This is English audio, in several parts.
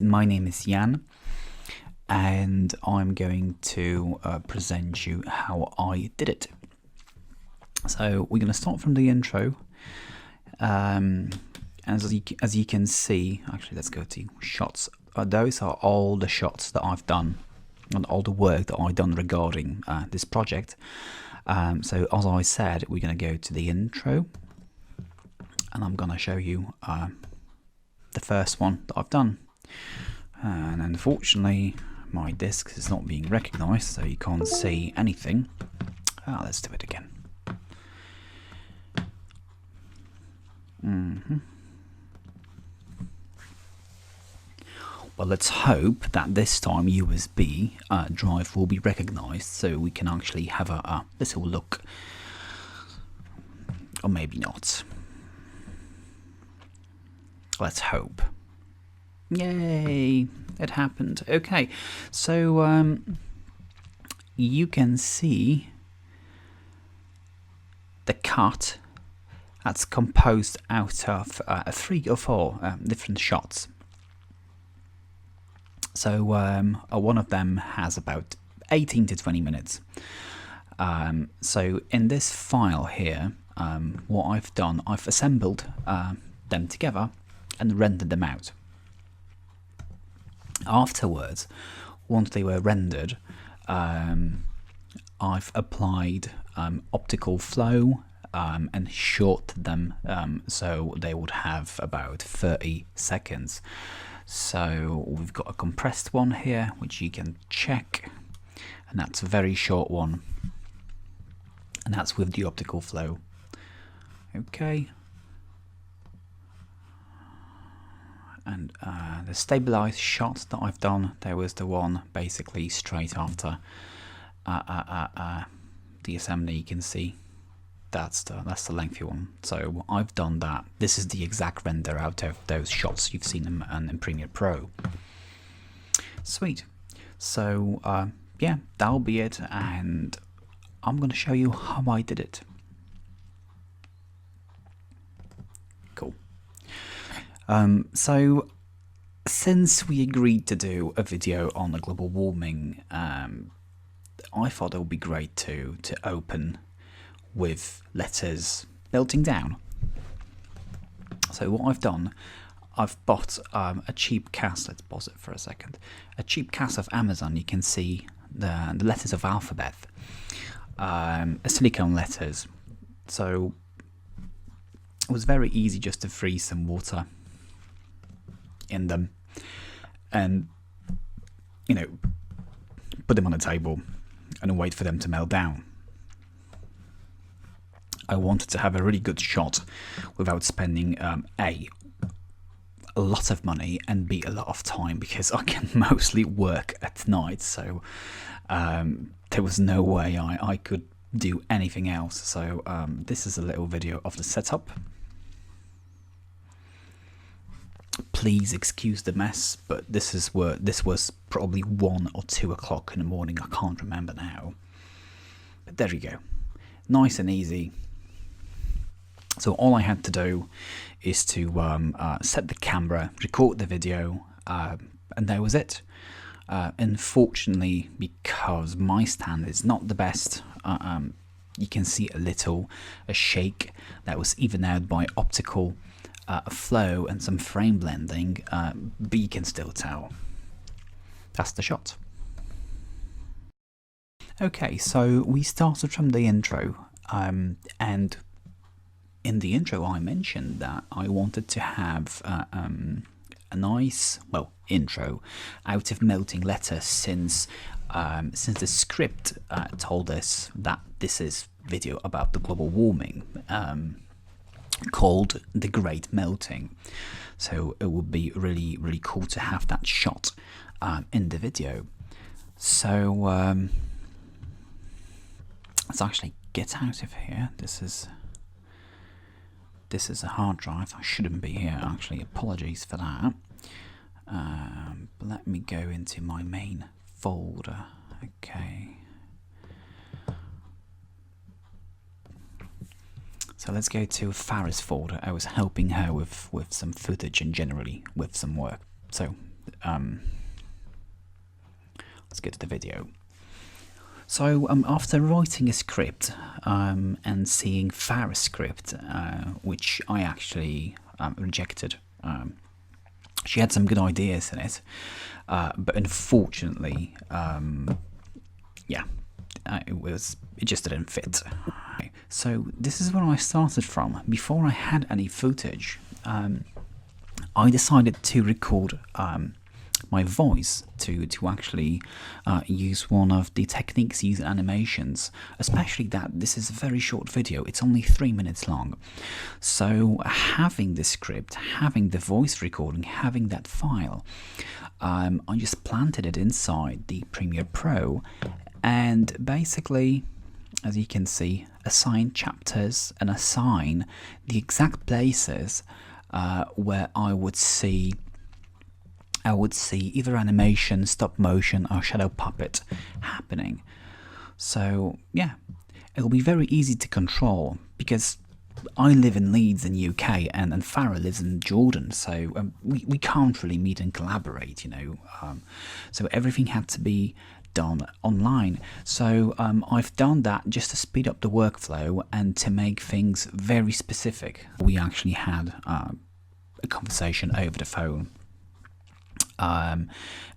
My name is Jan, and I'm going to present you how I did it. So we're going to start from the intro. As you can see, actually let's go to shots. Those are all the shots that I've done and all the work that I've done regarding this project. So as I said, we're going to go to the intro, and I'm going to show you the first one that I've done. And unfortunately my disk is not being recognized, so you can't see anything. Let's do it again. Well, let's hope that this time USB drive will be recognized, so we can actually have a little look, or maybe not. Let's hope. Yay, it happened. Okay, so you can see the cut that's composed out of 3 or 4 different shots. So one of them has about 18 to 20 minutes. So in this file here, what I've done, I've assembled them together and rendered them out. Afterwards, once they were rendered, I've applied optical flow and shortened them so they would have about 30 seconds. So we've got a compressed one here, which you can check, and that's a very short one, and that's with the optical flow. Okay. And the stabilized shot that I've done, there was the one basically straight after the assembly. You can see that's the lengthy one. So I've done that. This is the exact render out of those shots you've seen in Premiere Pro. Sweet. So yeah, that'll be it, and I'm going to show you how I did it. Cool. So since we agreed to do a video on the global warming, I thought it would be great to open with letters melting down. So what I've done, I've bought a cheap cast. Let's pause it for a second. A cheap cast of Amazon. You can see the letters of alphabet, silicone letters. So it was very easy just to freeze some water in them and, you know, put them on a table and wait for them to melt down. I wanted to have a really good shot without spending a lot of money and B, a lot of time, because I can mostly work at night, so there was no way I could do anything else. So this is a little video of the setup. Please excuse the mess, but this was probably 1 or 2 o'clock in the morning. I can't remember now, but there you go, nice and easy. So all I had to do is to set the camera, record the video, and that was it. Unfortunately, because my stand is not the best, you can see a shake that was evened out by optical flow and some frame blending, but you can still tell that's the shot. Okay, so we started from the intro, and in the intro I mentioned that I wanted to have a nice, well, intro out of melting letters, since the script told us that this is video about the global warming, called The Great Melting. So it would be really, really cool to have that shot in the video. So let's actually get out of here. This is a hard drive. I shouldn't be here, actually. Apologies for that. But let me go into my main folder. Okay. So let's go to Farah's folder. I was helping her with some footage and generally with some work. So let's get to the video. So after writing a script and seeing Farah's script, which I actually rejected, she had some good ideas in it, but unfortunately, yeah, it just didn't fit. So this is where I started from. Before I had any footage, I decided to record my voice to actually use one of the techniques used in animations, especially that this is a very short video. It's only 3 minutes long. So having the script, having the voice recording, having that file, I just planted it inside the Premiere Pro and basically, as you can see, assign chapters and assign the exact places where I would see either animation, stop motion or shadow puppet happening. So yeah, it'll be very easy to control because I live in Leeds in UK and Farah lives in Jordan, so we can't really meet and collaborate, you know. So everything had to be done online. So I've done that just to speed up the workflow and to make things very specific. We actually had a conversation over the phone,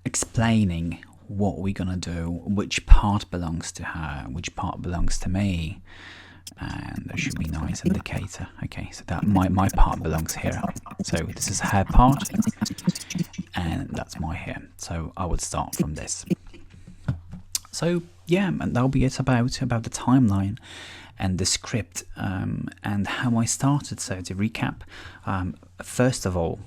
explaining what we're gonna do, which part belongs to her, which part belongs to me, and there should be a nice indicator. Okay, so that my part belongs here. So this is her part, and that's my here. So I would start from this. So yeah, and that'll be it about the timeline and the script and how I started. So to recap, first of all,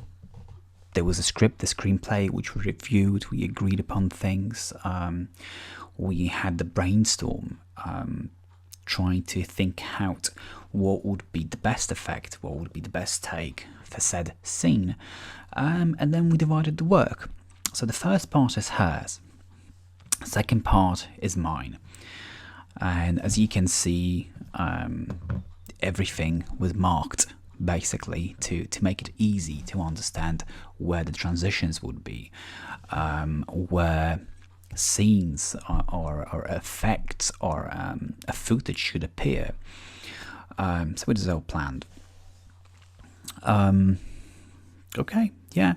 there was a script, the screenplay, which we reviewed, we agreed upon things. We had the brainstorm, trying to think out what would be the best effect, what would be the best take for said scene. And then we divided the work. So the first part is hers, second part is mine. And as you can see, everything was marked basically to make it easy to understand where the transitions would be, where scenes or effects or a footage should appear. So it is all planned. Okay, yeah,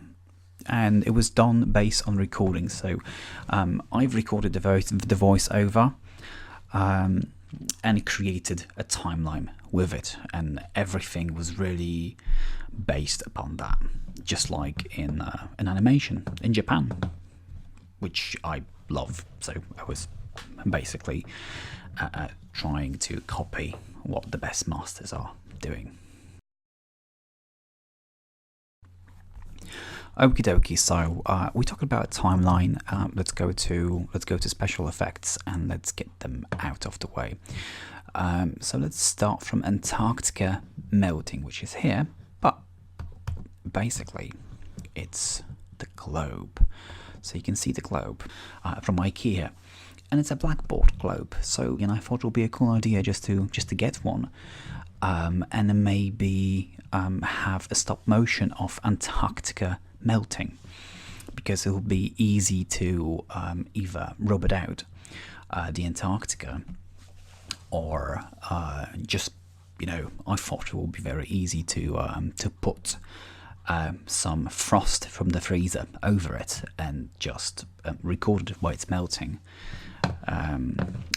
and it was done based on recording. So I've recorded the voice over and created a timeline with it, and everything was really based upon that, just like in animation in Japan, which I love. So I was basically trying to copy what the best masters are doing. Okie dokie, so we talked about a timeline. Let's go to special effects and let's get them out of the way. So let's start from Antarctica melting, which is here, but basically it's the globe. So you can see the globe from IKEA, and it's a blackboard globe. So I thought it would be a cool idea just to get one, and then maybe have a stop motion of Antarctica melting, because it will be easy to either rub it out, the Antarctica, or just I thought it would be very easy to put some frost from the freezer over it and just record it while it's melting.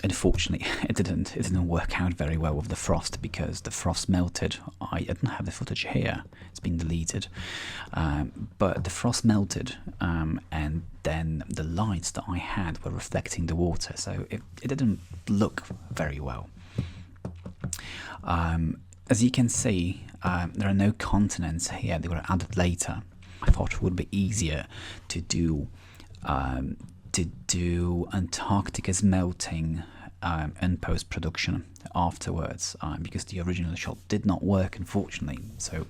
Unfortunately, it didn't work out very well with the frost, because the frost melted. I don't have the footage here; it's been deleted. But the frost melted, and then the lights that I had were reflecting the water, so it didn't look very well. As you can see, there are no continents here. They were added later. I thought it would be easier to do Antarctica's melting in post-production afterwards, because the original shot did not work, unfortunately. So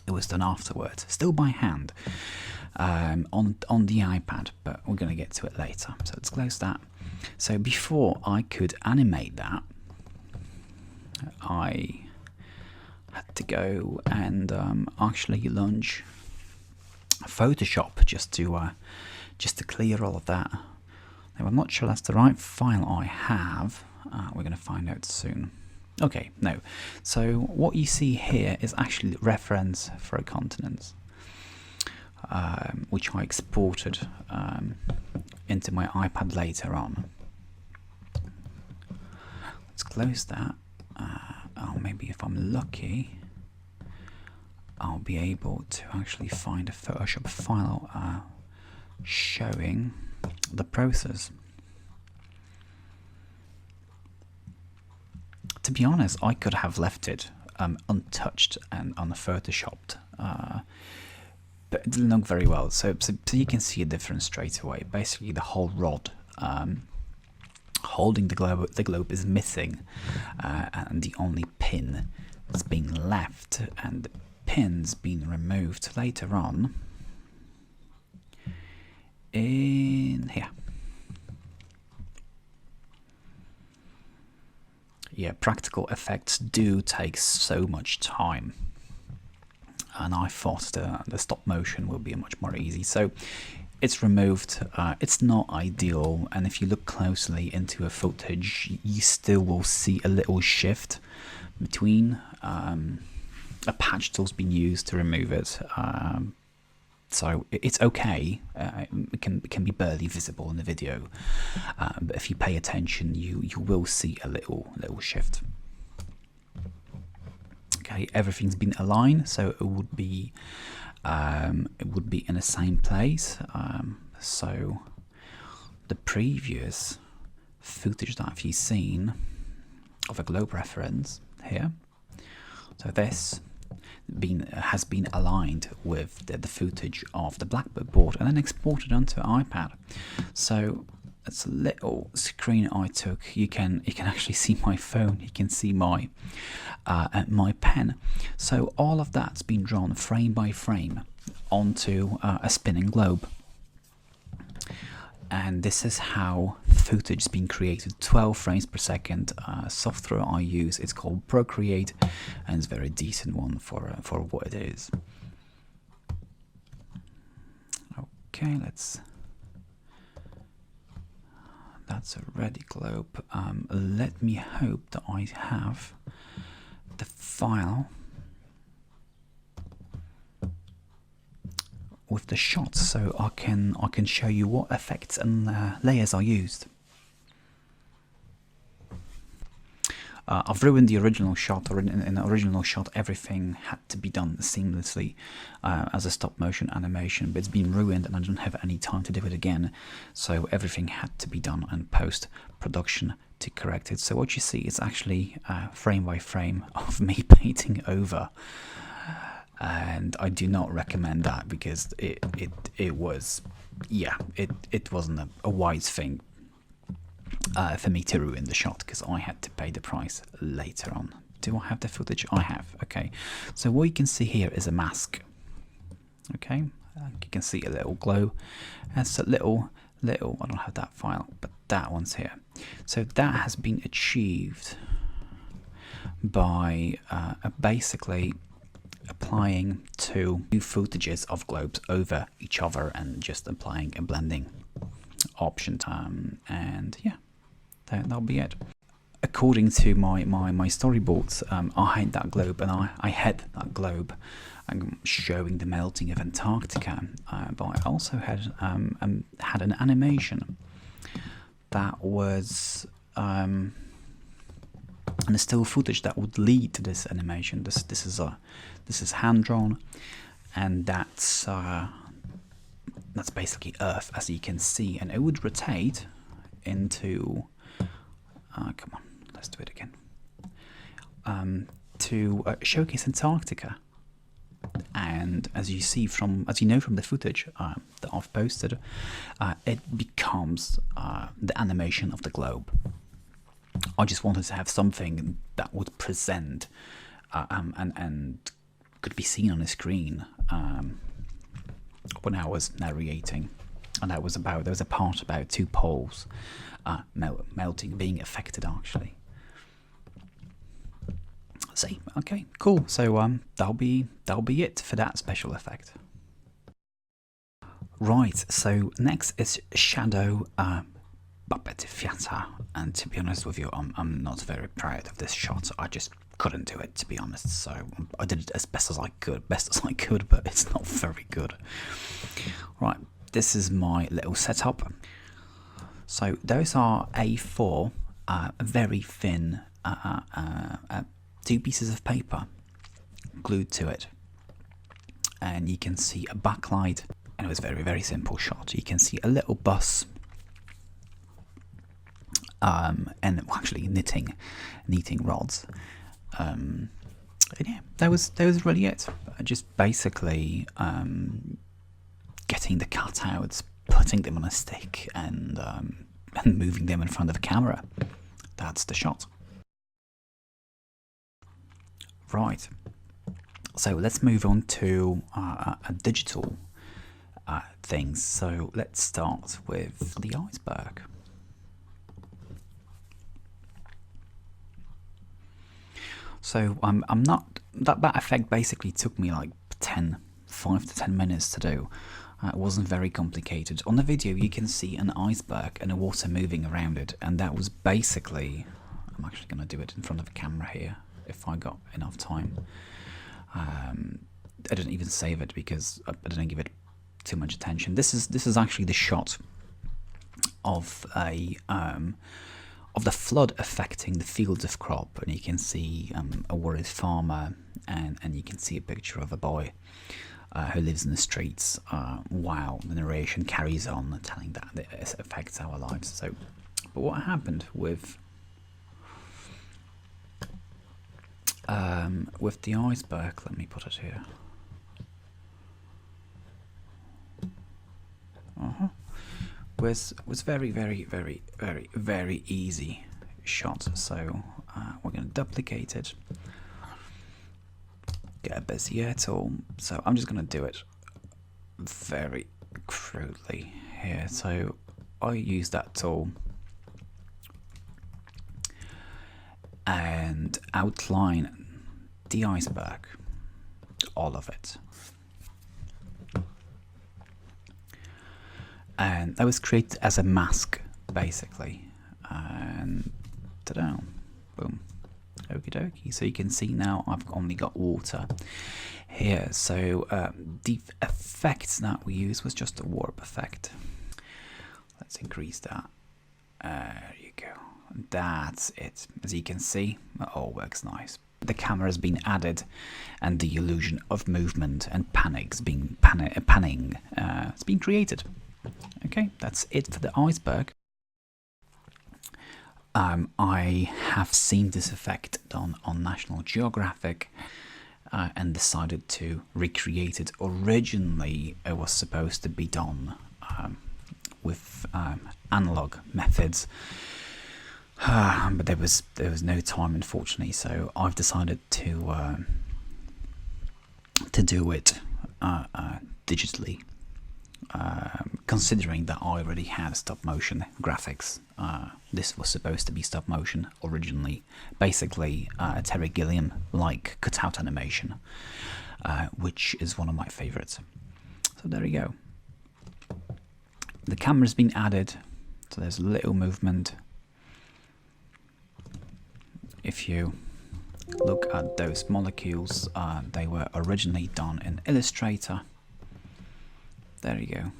it was done afterwards, still by hand, on the iPad, but we're going to get to it later. So let's close that. So before I could animate that, I had to go and actually launch Photoshop just to clear all of that. Now I'm not sure that's the right file I have. We're going to find out soon. Okay, no. So what you see here is actually reference for a continent, which I exported into my iPad later on. Let's close that. Oh, maybe if I'm lucky, I'll be able to actually find a Photoshop file showing the process. To be honest, I could have left it untouched and unphotoshopped, but it didn't look very well. So you can see a difference straight away. Basically, the whole rod holding the globe is missing, and the only pin that's being left, and the pin's being removed later on in here. Yeah, practical effects do take so much time, and I thought the stop motion will be much more easy. So it's removed. It's not ideal, and if you look closely into a footage, you still will see a little shift between a patch tool's been used to remove it. So it's okay. It can be barely visible in the video, but if you pay attention, you will see a little shift. Okay, everything's been aligned, so it would be in the same place. So the previous footage that you've seen of a globe reference here, so this has been aligned with the footage of the Blackbird board and then exported onto an iPad. So it's a little screen I took. You can actually see my phone. You can see my pen. So all of that's been drawn frame by frame onto a spinning globe. And this is how footage has been created, 12 frames per second. Software I use, it's called Procreate, and it's a very decent one for what it is. Okay, that's a ready globe. Let me hope that I have the file with the shots, so I can show you what effects and layers are used. I've ruined the original shot, or in the original shot everything had to be done seamlessly as a stop motion animation, but it's been ruined and I don't have any time to do it again, so everything had to be done in post-production to correct it. So what you see is actually frame by frame of me painting over. And I do not recommend that, because it was, yeah, it wasn't a wise thing for me to ruin the shot, because I had to pay the price later on. Do I have the footage? I have. Okay, so what you can see here is a mask. Okay, you can see a little glow. That's a little. I don't have that file, but that one's here. So that has been achieved by basically applying two footages of globes over each other and just applying a blending option. And yeah, that'll be it. According to my storyboards, I had that globe, and I had that globe showing the melting of Antarctica, but I also had an animation that was and a still footage that would lead to this animation. This is hand drawn, and that's basically Earth, as you can see, and it would rotate into come on, let's do it again, to showcase Antarctica. And as you know from the footage that I've posted, it becomes the animation of the globe. I just wanted to have something that would present and could be seen on the screen when I was narrating. And there was a part about two poles melting, being affected actually. See, okay, cool. So that'll be it for that special effect. Right, so next is Shadow Puppet Fiata, and to be honest with you, I'm not very proud of this shot. I just couldn't do it, to be honest, so I did it as best as I could, but it's not very good. Right, this is my little setup. So those are A4, very thin, 2 pieces of paper glued to it, and you can see a backlight, and it was a very, very simple shot. You can see a little bus, and actually knitting rods, and yeah, that was really it. Just basically getting the cutouts, putting them on a stick, and moving them in front of the camera. That's the shot. Right, so let's move on to a digital things. So let's start with the iceberg. So I'm not that effect basically took me like 5 to 10 minutes to do. It wasn't very complicated. On the video you can see an iceberg and the water moving around it, and that was basically, I'm actually going to do it in front of the camera here if I got enough time. I didn't even save it because I didn't give it too much attention. This is actually the shot of the flood affecting the fields of crop, and you can see a worried farmer, and you can see a picture of a boy who lives in the streets while the narration carries on telling that it affects our lives. So, but what happened with the iceberg, let me put it here. Was very, very, very, very, very easy shot. So we're going to duplicate it, get a Bezier tool. So I'm just going to do it very crudely here. So I use that tool and outline the iceberg, all of it. And that was created as a mask, basically. And ta-da, boom, okie dokie. So you can see now I've only got water here. So the effect that we used was just a warp effect. Let's increase that. There you go. That's it. As you can see, it all works nice. The camera has been added, and the illusion of movement and panning has been created. Okay, that's it for the iceberg. I have seen this effect done on National Geographic and decided to recreate it. Originally, it was supposed to be done with analog methods, but there was no time, unfortunately. So I've decided to do it digitally. Considering that I already had stop motion graphics, this was supposed to be stop motion originally, basically Terry Gilliam like cutout animation, which is one of my favorites. So there you go. The camera's been added, so there's a little movement. If you look at those molecules, they were originally done in Illustrator. There you go.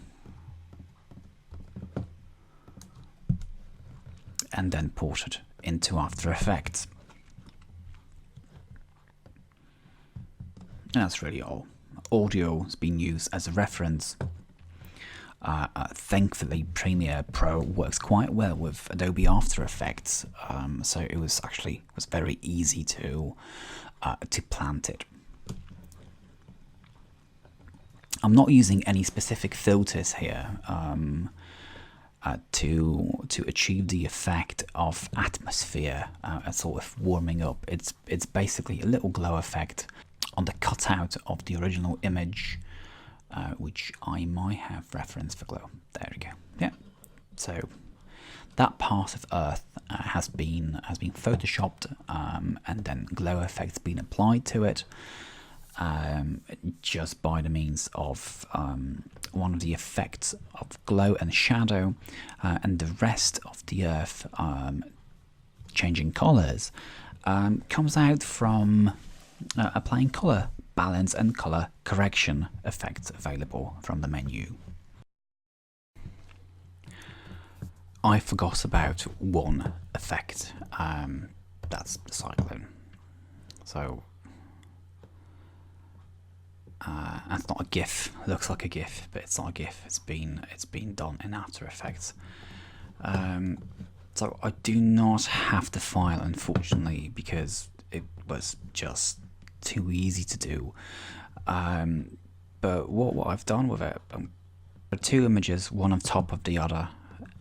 And then ported into After Effects. And that's really all. Audio has been used as a reference. Thankfully, Premiere Pro works quite well with Adobe After Effects, so it was very easy to plant it. I'm not using any specific filters here to achieve the effect of atmosphere, a sort of warming up. It's basically a little glow effect on the cutout of the original image, which I might have referenced for glow. There we go. Yeah. So that part of Earth has been photoshopped, and then glow effects been applied to it. just by the means of one of the effects of glow and shadow, and the rest of the earth changing colors comes out from applying color balance and color correction effects available from the menu. I forgot about one effect, that's the cyclone. So that's not a GIF. It looks like a GIF, but it's not a GIF. It's been done in After Effects. So I do not have the file, unfortunately, because it was just too easy to do. But what I've done with it, there are two images, one on top of the other,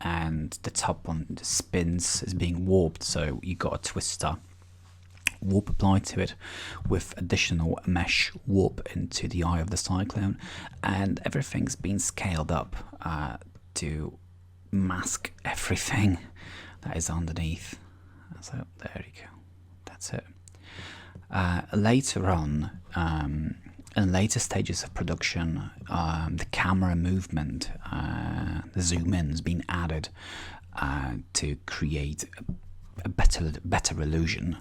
and the top one spins, is being warped. So you got a twister warp applied to it with additional mesh warp into the eye of the cyclone, and everything's been scaled up to mask everything that is underneath. So there you go, that's it. Later on, in later stages of production, the camera movement, the zoom in has been added to create a better illusion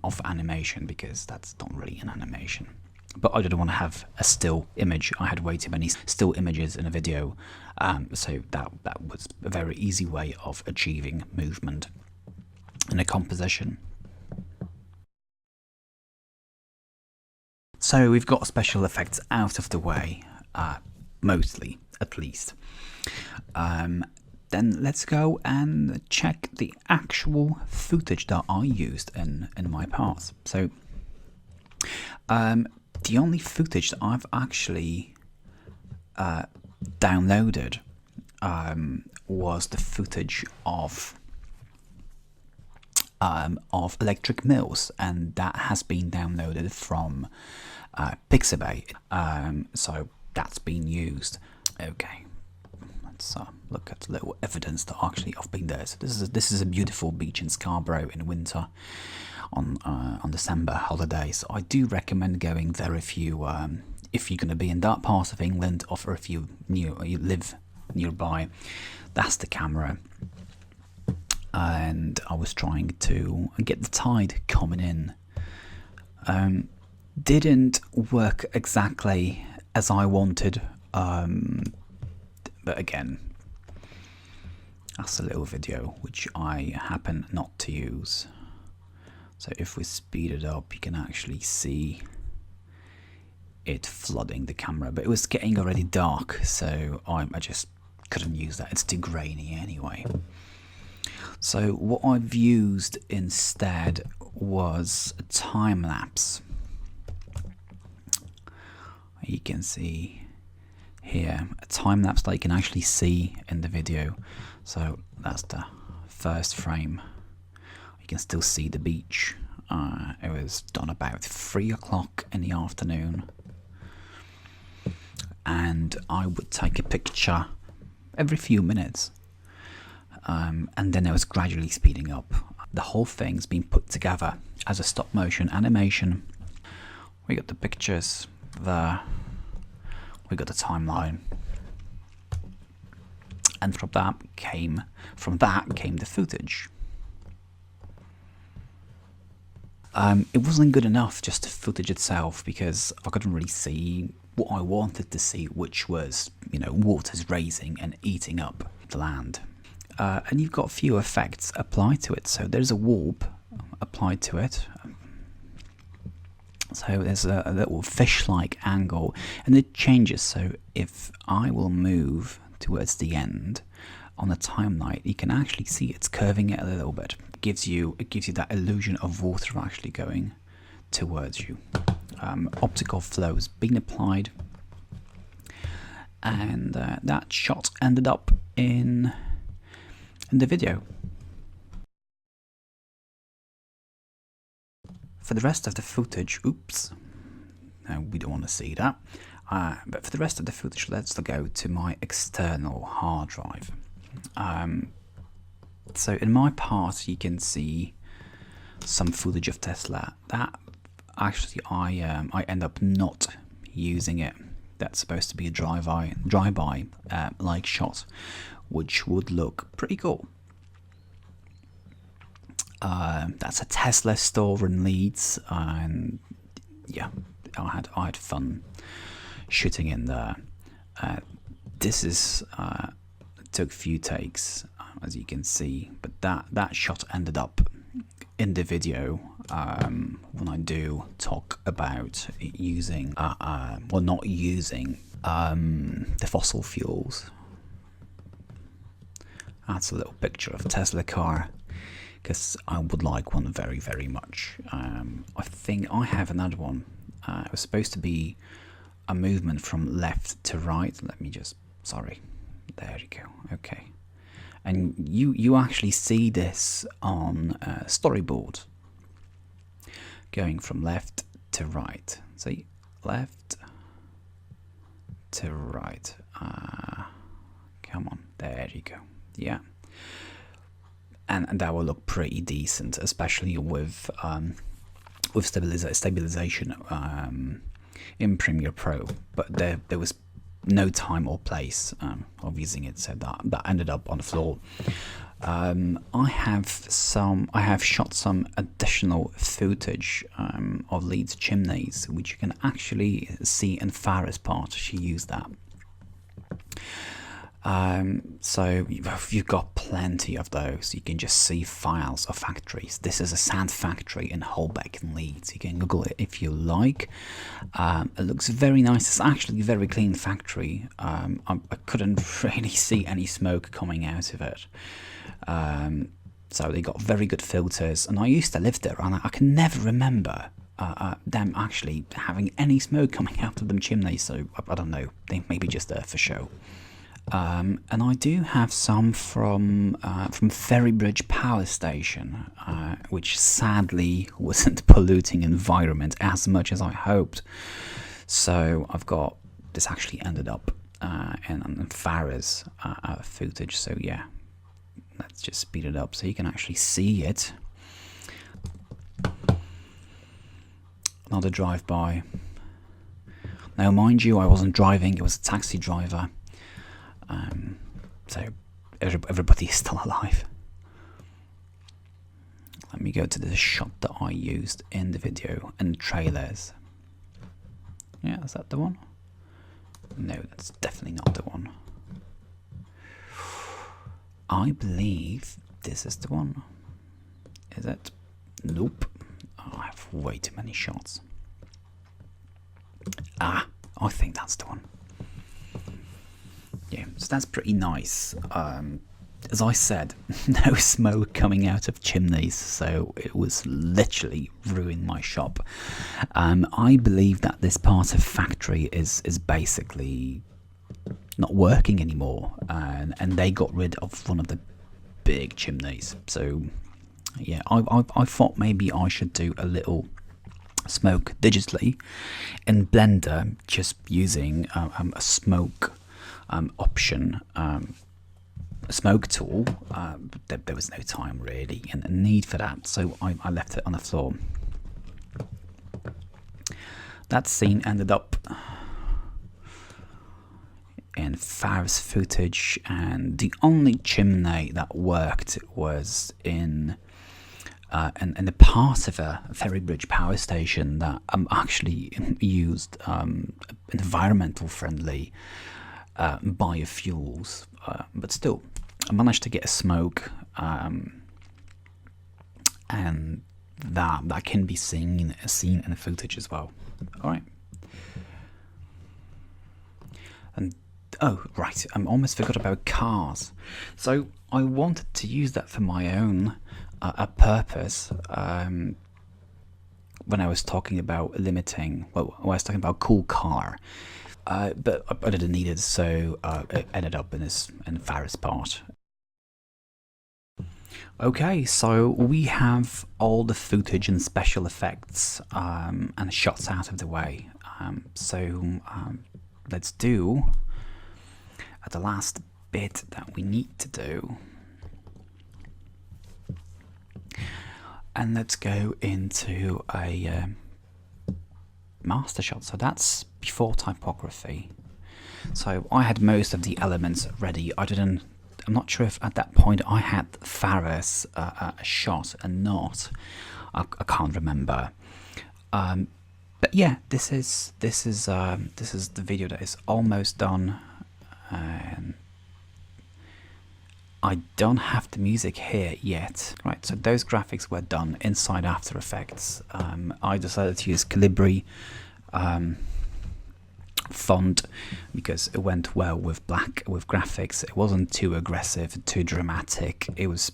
of animation, because that's not really an animation. But I didn't want to have a still image. I had way too many still images in a video, so that was a very easy way of achieving movement in a composition. So we've got special effects out of the way, mostly, at least. Then let's go and check the actual footage that I used in my parts. So the only footage that I've actually downloaded was the footage of electric mills, and that has been downloaded from Pixabay. So that's been used. Okay. Let's look at a little evidence that actually I've been there. So this is a beautiful beach in Scarborough in winter on December holidays. I do recommend going there if you're going to be in that part of England, or if you live nearby. That's the camera, and I was trying to get the tide coming in. Didn't work exactly as I wanted. But again, that's a little video which I happen not to use. So if we speed it up, you can actually see it flooding the camera. But it was getting already dark, so I just couldn't use that. It's too grainy anyway. So what I've used instead was a time lapse. You can see here a time lapse that you can actually see in the video. So that's the first frame. You can still see the beach. It was done about 3 o'clock in the afternoon, and I would take a picture every few minutes, and then it was gradually speeding up. The whole thing's been put together as a stop motion animation. We got the pictures there. We got the timeline, and from that came the footage. It wasn't good enough, just the footage itself, because I couldn't really see what I wanted to see, which was, waters raising and eating up the land. And you've got a few effects applied to it. So there's a warp applied to it. So there's a little fish-like angle, and it changes. So if I will move towards the end on the timeline, you can actually see it's curving it a little bit. It gives you that illusion of water actually going towards you. Optical flow has been applied, and that shot ended up in the video. For the rest of the footage, oops, no, we don't want to see that. But for the rest of the footage, let's go to my external hard drive. So in my part, you can see some footage of Tesla. That actually I end up not using it. That's supposed to be a drive-by like shot, which would look pretty cool. That's a Tesla store in Leeds, and yeah, I had fun shooting in there. This is took a few takes, as you can see, but that shot ended up in the video when I do talk about using well, not using the fossil fuels. That's a little picture of a Tesla car, because I would like one very, very much. I think I have another one. It was supposed to be a movement from left to right. Let me just, sorry, there you go. Okay, and you actually see this on storyboard, going from left to right. See, left to right. Come on, there you go. Yeah, and that will look pretty decent, especially with stabilization in Premiere Pro. But there was no time or place of using it, so that ended up on the floor. I have shot some additional footage of Leeds chimneys, which you can actually see in Farah's part. She used that. So you've got plenty of those. You can just see files of factories. This is a sand factory in Holbeck in Leeds. You can Google it if you like. It looks very nice. It's actually a very clean factory. I couldn't really see any smoke coming out of it. So they got very good filters, and I used to live there, and I can never remember them actually having any smoke coming out of them chimneys. So I don't know, they may be just there for show. And I do have some from Ferrybridge Power Station, which sadly wasn't polluting environment as much as I hoped. So I've got this actually ended up in Farah's footage. So yeah, let's just speed it up so you can actually see it. Another drive-by. Now, mind you, I wasn't driving; it was a taxi driver. So everybody is still alive. Let me go to the shot that I used in the video and trailers. Yeah, is that the one? No, that's definitely not the one. I believe this is the one. Is it? Nope. Oh, I have way too many shots. Ah, I think that's the one. Yeah, so that's pretty nice. As I said, no smoke coming out of chimneys, so it was literally ruining my shop. I believe that this part of factory is basically not working anymore, and they got rid of one of the big chimneys. So yeah, I thought maybe I should do a little smoke digitally in Blender, just using a smoke option, a smoke tool. But there was no time really and a need for that, so I left it on the floor. That scene ended up in Farah's footage, and the only chimney that worked was in the part of a Ferrybridge Power Station that actually used environmental friendly biofuels, but still I managed to get a smoke, and that can be seen in the footage as well. All right. And oh right, I almost forgot about cars. So I wanted to use that for my own purpose. When I was talking about limiting, well, I was talking about cool car. But I didn't need it, so it ended up in Farah's part. Okay, so we have all the footage and special effects and shots out of the way. So let's do the last bit that we need to do. And let's go into a master shot, so that's before typography. So I had most of the elements ready. I'm not sure if at that point I had Farah's shot and not. I can't remember. But yeah, this is the video that is almost done. And I don't have the music here yet. Right, so those graphics were done inside After Effects. I decided to use Calibri font because it went well with graphics. It wasn't too aggressive, too dramatic. It was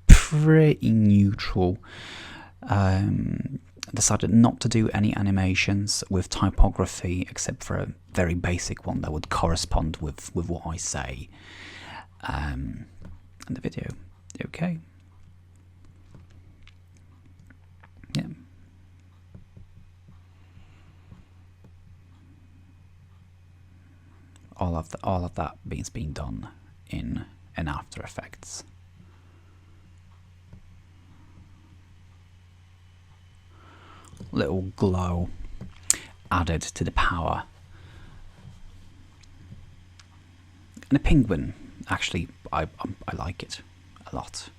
pretty neutral. Decided not to do any animations with typography except for a very basic one that would correspond with what I say in the video. Okay. Yeah. All of that being done in After Effects. Little glow added to the power. And a penguin, actually, I like it a lot.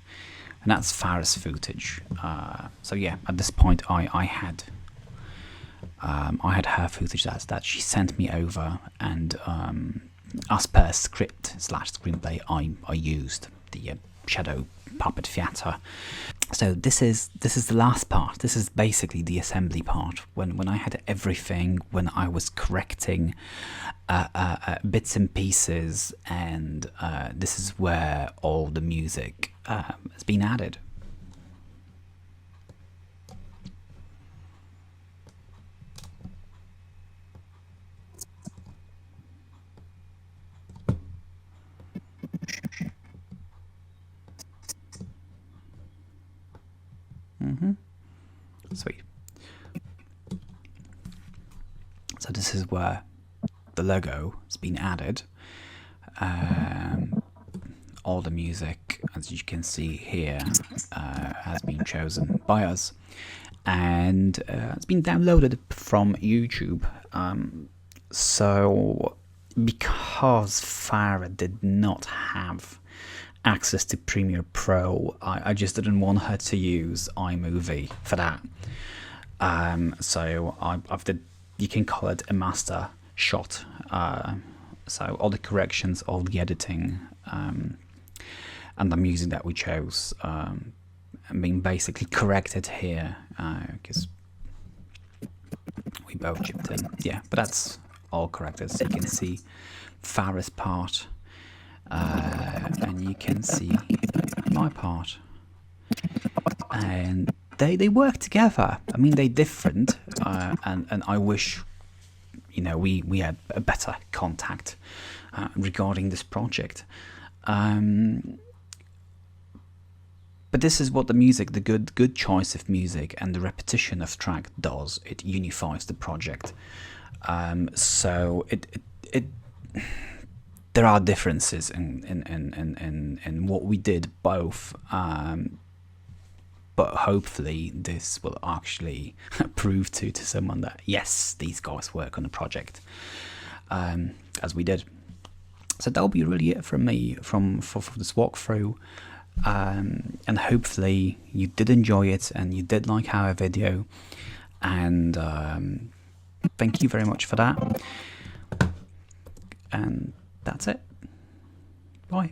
And that's Farah's footage. So yeah, at this point I had her footage that she sent me over, and as per script / screenplay, I used the shadow puppet theater. So this is the last part. This is basically the assembly part. When I had everything, when I was correcting bits and pieces, and this is where all the music has been added. Sweet. So this is where the logo has been added. All the music, as you can see here, has been chosen by us, and it's been downloaded from YouTube. So because Farah did not have access to Premiere Pro, I just didn't want her to use iMovie for that. So I've did, you can call it a master shot. So all the corrections, all the editing, and the music that we chose, being basically corrected here, because we both chipped in. Yeah, but that's all corrected. So you can see Farah's part. And you can see my part, and they work together. I mean, they're different, and I wish, you know, we had a better contact regarding this project. But this is what the music, the good choice of music and the repetition of track does. It unifies the project. So it there are differences in what we did both, but hopefully this will actually prove to someone that yes, these guys work on the project, as we did. So that'll be really it from me for this walkthrough, and hopefully you did enjoy it and you did like our video, and thank you very much for that, and that's it. Bye.